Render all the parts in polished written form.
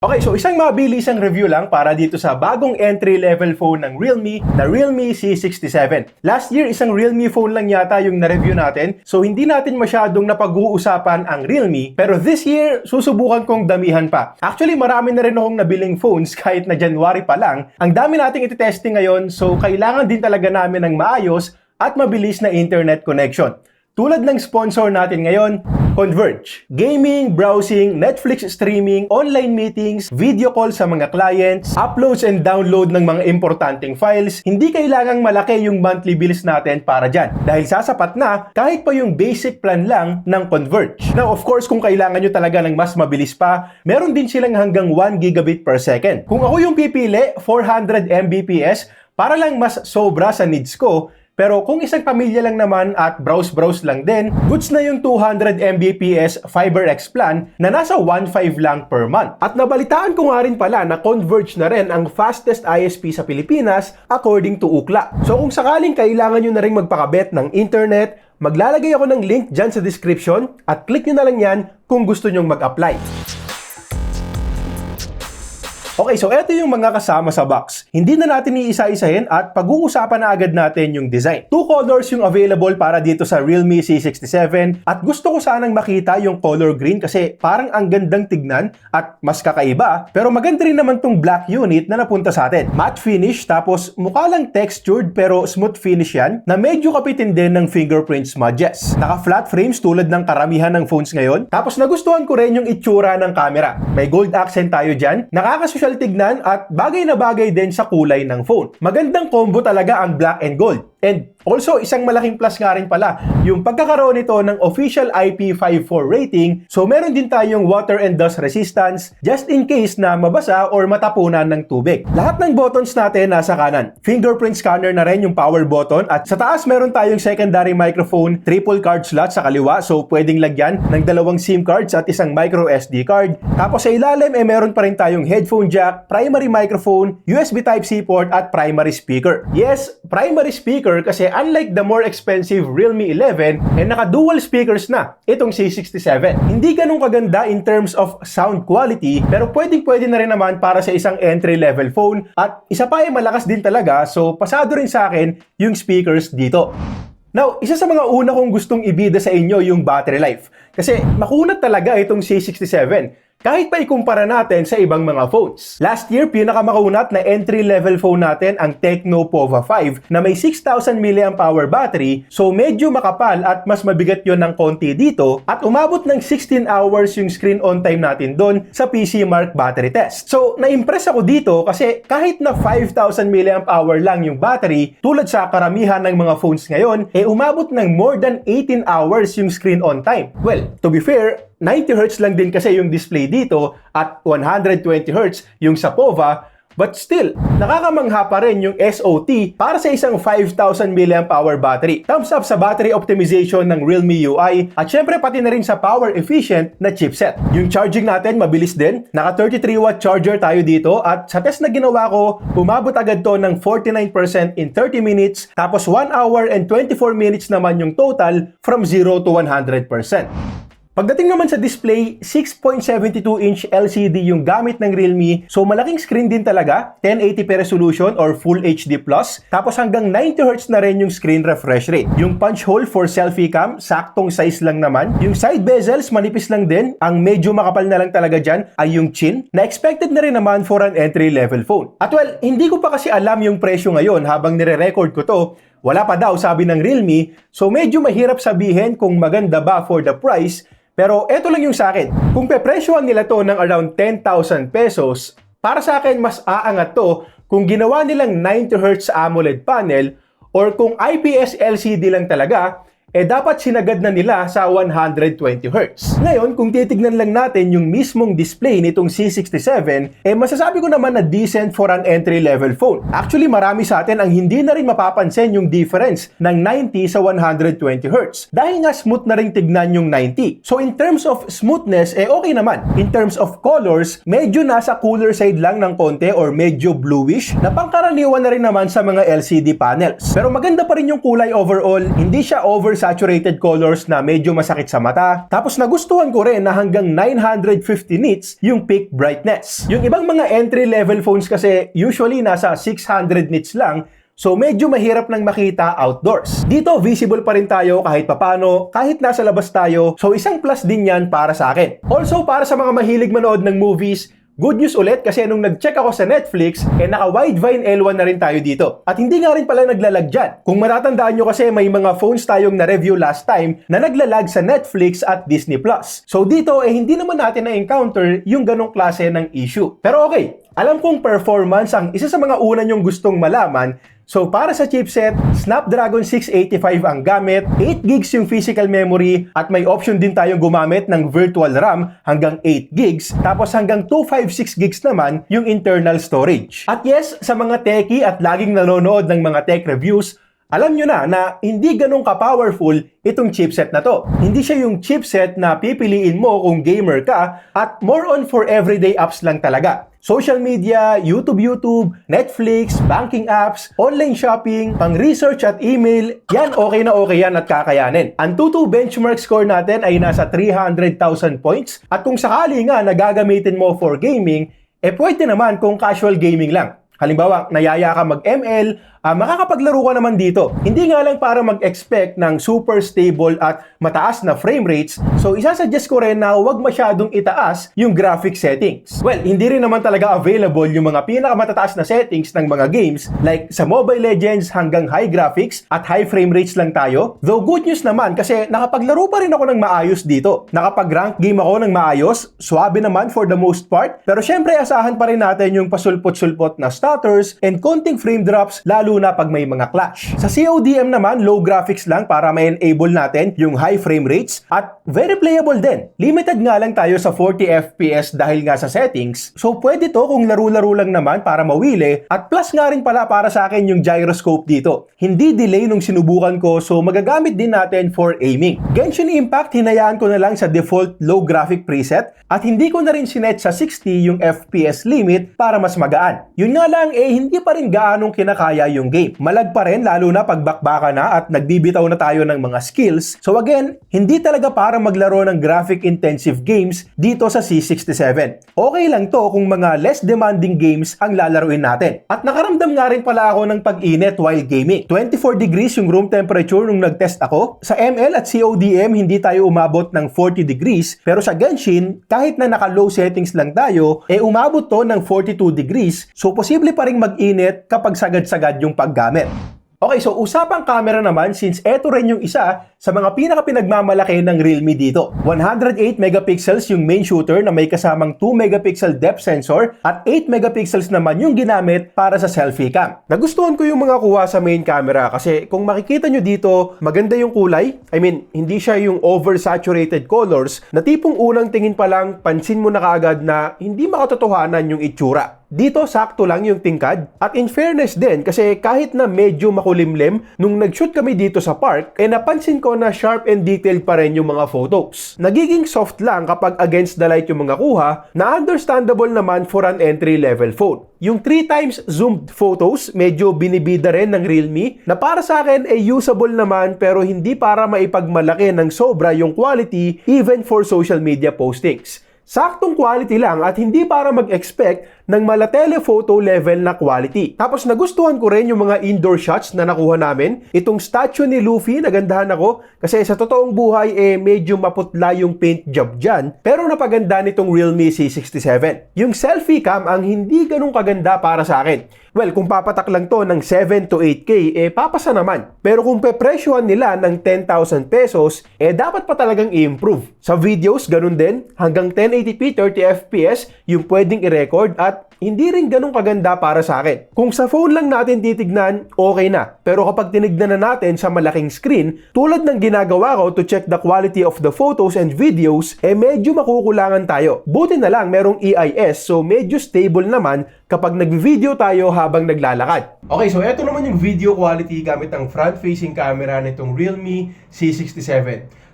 Okay, so isang mabilisang review lang para dito sa bagong entry-level phone ng Realme na Realme C67. Last year, isang Realme phone lang yata yung na-review natin, so hindi natin masyadong napag-uusapan ang Realme, pero this year, susubukan kong damihan pa. Actually, marami na rin akong nabiling phones kahit na January pa lang. Ang dami nating iti-testing ngayon, so kailangan din talaga namin ng maayos at mabilis na internet connection. Tulad ng sponsor natin ngayon, Converge. Gaming, browsing, Netflix streaming, online meetings, video call sa mga clients, uploads and download ng mga importanteng files, hindi kailangang malaki yung monthly bills natin para dyan. Dahil sasapat na kahit pa yung basic plan lang ng Converge. Now, of course, kung kailangan nyo talaga ng mas mabilis pa, meron din silang hanggang 1 gigabit per second. Kung ako yung pipili, 400 Mbps, para lang mas sobra sa needs ko. Pero kung isang pamilya lang naman at browse-browse lang din, goods na yung 200 Mbps FiberX plan na nasa 1.5 lang per month. At nabalitaan ko nga rin pala na Converge na rin ang fastest ISP sa Pilipinas according to Ookla. So kung sakaling kailangan nyo na rin magpakabit ng internet, maglalagay ako ng link dyan sa description at click nyo na lang yan kung gusto nyong mag-apply. Okay, so ito yung mga kasama sa box. Hindi na natin iisa-isahin at pag-uusapan na agad natin yung design. Two colors yung available para dito sa Realme C67 at gusto ko sanang makita yung color green kasi parang ang gandang tignan at mas kakaiba. Pero maganda rin naman tong black unit na napunta sa atin. Matte finish tapos mukha lang textured pero smooth finish yan na medyo kapitin din ng fingerprint smudges. Naka-flat frames tulad ng karamihan ng phones ngayon. Tapos nagustuhan ko rin yung itsura ng camera. May gold accent tayo dyan. Nakakasosyal tignan at bagay na bagay din sa kulay ng phone. Magandang combo talaga ang black and gold. And also, isang malaking plus nga rin pala, yung pagkakaroon nito ng official IP54 rating, so meron din tayong water and dust resistance just in case na mabasa or matapunan ng tubig. Lahat ng buttons natin nasa kanan. Fingerprint scanner na rin yung power button at sa taas meron tayong secondary microphone, triple card slot sa kaliwa, so pwedeng lagyan ng dalawang SIM cards at isang micro SD card. Tapos sa ilalim, meron pa rin tayong headphone jack, primary microphone, USB Type-C port at primary speaker. Yes, primary speaker kasi unlike the more expensive Realme 11, naka-dual speakers na itong C67. Hindi ganun kaganda in terms of sound quality, pero pwedeng-pwede na rin naman para sa isang entry-level phone at isa pa ay malakas din talaga, so pasado rin sa akin yung speakers dito. Now, isa sa mga una kong gustong ibida sa inyo yung battery life. Kasi makunat talaga itong C67. Kahit pa ikumpara natin sa ibang mga phones. Last year, pinakamakunat na entry-level phone natin ang Tecno Pova 5 na may 6,000 mAh battery, so medyo makapal at mas mabigat yon ng konti dito at umabot ng 16 hours yung screen on time natin doon sa PC Mark battery test. So, na-impress ako dito kasi kahit na 5,000 mAh lang yung battery, tulad sa karamihan ng mga phones ngayon, umabot ng more than 18 hours yung screen on time. Well, to be fair, 90Hz lang din kasi yung display dito at 120Hz yung sa Pova, but still, nakakamangha pa rin yung SOT para sa isang 5,000 mAh battery. Thumbs up sa battery optimization ng Realme UI at syempre pati na rin sa power efficient na chipset. Yung charging natin mabilis din, naka 33W charger tayo dito at sa test na ginawa ko, umabot agad to ng 49% in 30 minutes tapos 1 hour and 24 minutes naman yung total from 0 to 100%. Pagdating naman sa display, 6.72-inch LCD yung gamit ng Realme. So malaking screen din talaga, 1080p resolution or Full HD+. Tapos hanggang 90Hz na rin yung screen refresh rate. Yung punch hole for selfie cam, saktong size lang naman. Yung side bezels, manipis lang din. Ang medyo makapal na lang talaga dyan ay yung chin, na expected na rin naman for an entry-level phone. At well, hindi ko pa kasi alam yung presyo ngayon habang nire-record ko to. Wala pa daw sabi ng Realme, so medyo mahirap sabihin kung maganda ba for the price. Pero eto lang yung sa akin. Kung pepresyohan nila to ng around 10,000 pesos, para sa akin mas aangat to kung ginawa nilang 90Hz AMOLED panel or kung IPS LCD lang talaga, dapat sinagad na nila sa 120Hz. Ngayon, kung titignan lang natin yung mismong display nitong C67, masasabi ko naman na decent for an entry-level phone. Actually, marami sa atin ang hindi na rin mapapansin yung difference ng 90 sa 120Hz. Dahil nga smooth na rin tignan yung 90. So in terms of smoothness, okay naman. In terms of colors, medyo nasa cooler side lang ng konti or medyo bluish na pangkaraniwan na rin naman sa mga LCD panels. Pero maganda pa rin yung kulay overall, hindi siya over oversaturated colors na medyo masakit sa mata. Tapos nagustuhan ko rin na hanggang 950 nits yung peak brightness. Yung ibang mga entry-level phones kasi usually nasa 600 nits lang, so medyo mahirap nang makita outdoors. Dito visible pa rin tayo kahit papano, kahit nasa labas tayo, so isang plus din yan para sa akin. Also para sa mga mahilig manood ng movies, good news ulit kasi nung nag-check ako sa Netflix, naka Widevine L1 na rin tayo dito. At hindi nga rin pala naglalag dyan. Kung matatandaan nyo kasi may mga phones tayong na-review last time na naglalag sa Netflix at Disney+. So dito hindi naman natin na-encounter yung ganong klase ng issue. Pero okay, alam kong performance ang isa sa mga una nyong gustong malaman. So para sa chipset, Snapdragon 685 ang gamit, 8GB yung physical memory, at may option din tayong gumamit ng virtual RAM hanggang 8GB, tapos hanggang 256GB naman yung internal storage. At yes, sa mga techie at laging nanonood ng mga tech reviews, alam nyo na hindi ganun ka-powerful itong chipset na to. Hindi siya yung chipset na pipiliin mo kung gamer ka at more on for everyday apps lang talaga. Social media, YouTube, Netflix, banking apps, online shopping, pang-research at email, yan okay yan at kakayanin. Ang Antutu benchmark score natin ay nasa 300,000 points at kung sakali nga na gagamitin mo for gaming, pwede naman kung casual gaming lang. Halimbawa, nayaya ka mag-ML, makakapaglaro ka naman dito. Hindi nga lang para mag-expect ng super stable at mataas na frame rates, so isasuggest ko rin na huwag masyadong itaas yung graphic settings. Well, hindi rin naman talaga available yung mga pinakamatataas na settings ng mga games like sa Mobile Legends hanggang high graphics at high frame rates lang tayo. Though good news naman kasi nakapaglaro pa rin ako ng maayos dito. Nakapag-rank game ako ng maayos, swabe naman for the most part, pero syempre asahan pa rin natin yung pasulpot-sulpot na stutters and konting frame drops lalo na pag may mga clash. Sa CODM naman, low graphics lang para ma-enable natin yung high frame rates at very playable din. Limited nga lang tayo sa 40 FPS dahil nga sa settings, so pwede to kung laro-laro lang naman para mawili at plus nga rin pala para sa akin yung gyroscope dito. Hindi delay nung sinubukan ko, so magagamit din natin for aiming. Genshin Impact, hinayaan ko na lang sa default low graphic preset at hindi ko na rin sinet sa 60 yung FPS limit para mas magaan. Yun nga lang hindi pa rin gaanong kinakaya yung game. Malag pa rin lalo na pag bakbaka na at nagbibitaw na tayo ng mga skills. So again, hindi talaga para maglaro ng graphic intensive games dito sa C67. Okay lang to kung mga less demanding games ang lalaruin natin. At nakaramdam nga rin pala ako ng pag-init while gaming. 24 degrees yung room temperature nung nag-test ako. Sa ML at CODM hindi tayo umabot ng 40 degrees, pero sa Genshin kahit na naka-low settings lang tayo, umabot to ng 42 degrees. So posible pa ring mag-init kapag sagad-sagad yung paggamit. Okay, so usapang camera naman, since eto rin yung isa sa mga pinaka-pinagmamalaki ng Realme dito. 108 megapixels yung main shooter na may kasamang 2 megapixel depth sensor at 8 megapixels naman yung ginamit para sa selfie cam. Nagustuhan ko yung mga kuha sa main camera kasi kung makikita nyo dito, maganda yung kulay. I mean, hindi siya yung oversaturated colors na tipong unang tingin pa lang, pansin mo na kaagad na hindi makatotohanan yung itsura. Dito, sakto lang yung tingkad. At in fairness din, kasi kahit na medyo makulimlim, nung nag-shoot kami dito sa park, napansin ko na sharp and detailed pa rin yung mga photos. Nagiging soft lang kapag against the light yung mga kuha, na understandable naman for an entry-level phone. Yung 3x zoomed photos, medyo binibida rin ng Realme, na para sa akin usable naman pero hindi para maipagmalaki ng sobra yung quality even for social media postings. Saktong quality lang at hindi para mag-expect ng mala telephoto level na quality. Tapos nagustuhan ko rin yung mga indoor shots na nakuha namin. Itong statue ni Luffy, nagandahan ako kasi sa totoong buhay medyo maputla yung paint job dyan. Pero napaganda nitong Realme C67. Yung selfie cam ang hindi ganun kaganda para sa akin. Well, kung papatak lang to ng 7 to 8K, papasa naman. Pero kung pepresyohan nila ng 10,000 pesos, dapat pa talagang i-improve. Sa videos, ganun din. Hanggang 1080p 30fps yung pwedeng i-record at hindi rin ganun kaganda para sa akin. Kung sa phone lang natin titignan, okay na. Pero kapag tinignan na natin sa malaking screen, tulad ng ginagawa ko to check the quality of the photos and videos, medyo makukulangan tayo. Buti na lang merong EIS, so medyo stable naman kapag nag-video tayo habang naglalakad. Okay, so eto naman yung video quality gamit ang front-facing camera nitong Realme C67.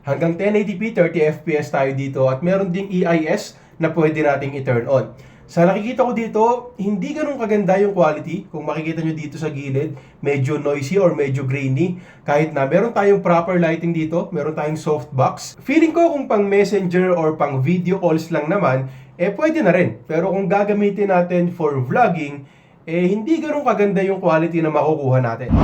Hanggang 1080p 30fps tayo dito at meron ding EIS na pwede nating i-turn on. Sa nakikita ko dito, hindi ganun kaganda yung quality. Kung makikita nyo dito sa gilid, medyo noisy or medyo grainy. Kahit na meron tayong proper lighting dito, meron tayong softbox. Feeling ko kung pang messenger or pang video calls lang naman, pwede na rin. Pero kung gagamitin natin for vlogging, hindi ganun kaganda yung quality na makukuha natin.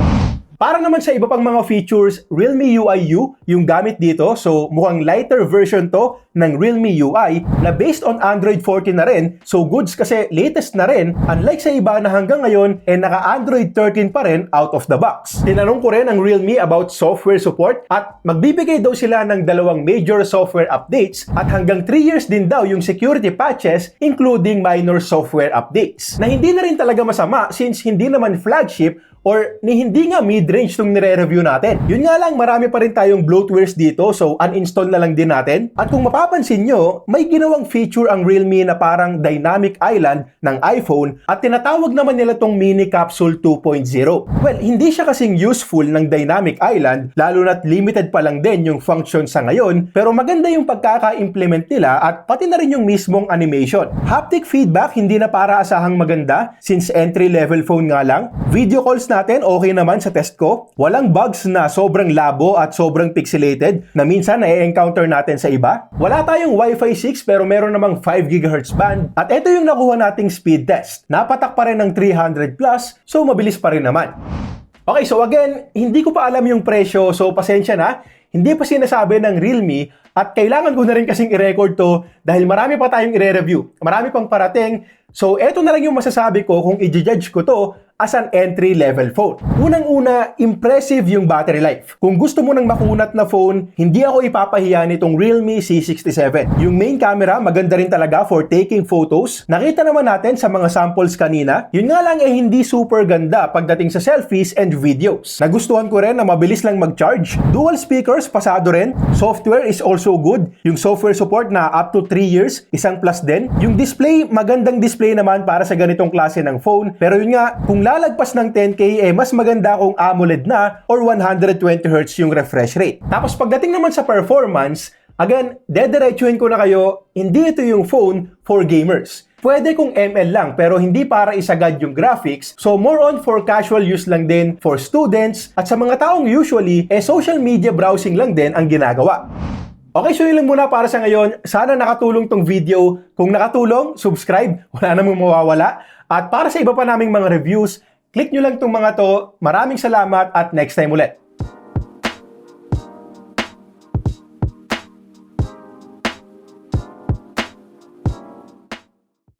Para naman sa iba pang mga features, Realme UI U yung gamit dito. So mukhang lighter version to ng Realme UI na based on Android 14 na rin. So goods kasi latest na rin. Unlike sa iba na hanggang ngayon, naka-Android 13 pa rin out of the box. Tinanong ko rin ang Realme about software support at magbibigay daw sila ng 2 major software updates at hanggang 3 years din daw yung security patches including minor software updates. Na hindi na rin talaga masama since hindi naman flagship or hindi nga mid-range itong nire-review natin. Yun nga lang, marami pa rin tayong bloatwares dito, so uninstall na lang din natin. At kung mapapansin nyo, may ginawang feature ang Realme na parang dynamic island ng iPhone at tinatawag naman nila tong Mini Capsule 2.0. Well, hindi siya kasing useful ng dynamic island, lalo na't limited pa lang din yung function sa ngayon, pero maganda yung pagkaka-implement nila at pati na rin yung mismong animation. Haptic feedback, hindi na para asahang maganda since entry-level phone nga lang. Video calls natin, okay naman sa test ko. Walang bugs na sobrang labo at sobrang pixelated na minsan na-encounter natin sa iba. Wala tayong Wi-Fi 6 pero meron namang 5 GHz band. At ito yung nakuha nating speed test. Napatak pa rin ng 300 plus, so mabilis pa rin naman. Okay, so again, hindi ko pa alam yung presyo, so pasensya na. Hindi pa sinasabi ng Realme at kailangan ko na rin kasing i-record to dahil marami pa tayong i-review. Marami pang parating. So, eto na lang yung masasabi ko kung i-judge ko to as an entry-level phone. Unang-una, impressive yung battery life. Kung gusto mo ng makunat na phone, hindi ako ipapahiya nitong Realme C67. Yung main camera, maganda rin talaga for taking photos. Nakita naman natin sa mga samples kanina. Yun nga lang hindi super ganda pagdating sa selfies and videos. Nagustuhan ko rin na mabilis lang mag-charge. Dual speakers, pasado rin. Software is also good. Yung software support na up to 3 years, isang plus din. Yung display, magandang display naman para sa ganitong klase ng phone. Pero yun nga, kung lalagpas ng 10K, mas maganda kung AMOLED na or 120Hz yung refresh rate. Tapos pagdating naman sa performance, again, dediretsuhin ko na kayo, hindi ito yung phone for gamers. Pwede kung ML lang pero hindi para isagad yung graphics. So more on for casual use lang din for students at sa mga taong usually, social media browsing lang din ang ginagawa. Okay, so yun lang muna para sa ngayon. Sana nakatulong tong video. Kung nakatulong, subscribe. Wala namang mawawala. At para sa iba pa naming mga reviews, click nyo lang tong mga to. Maraming salamat at next time ulit.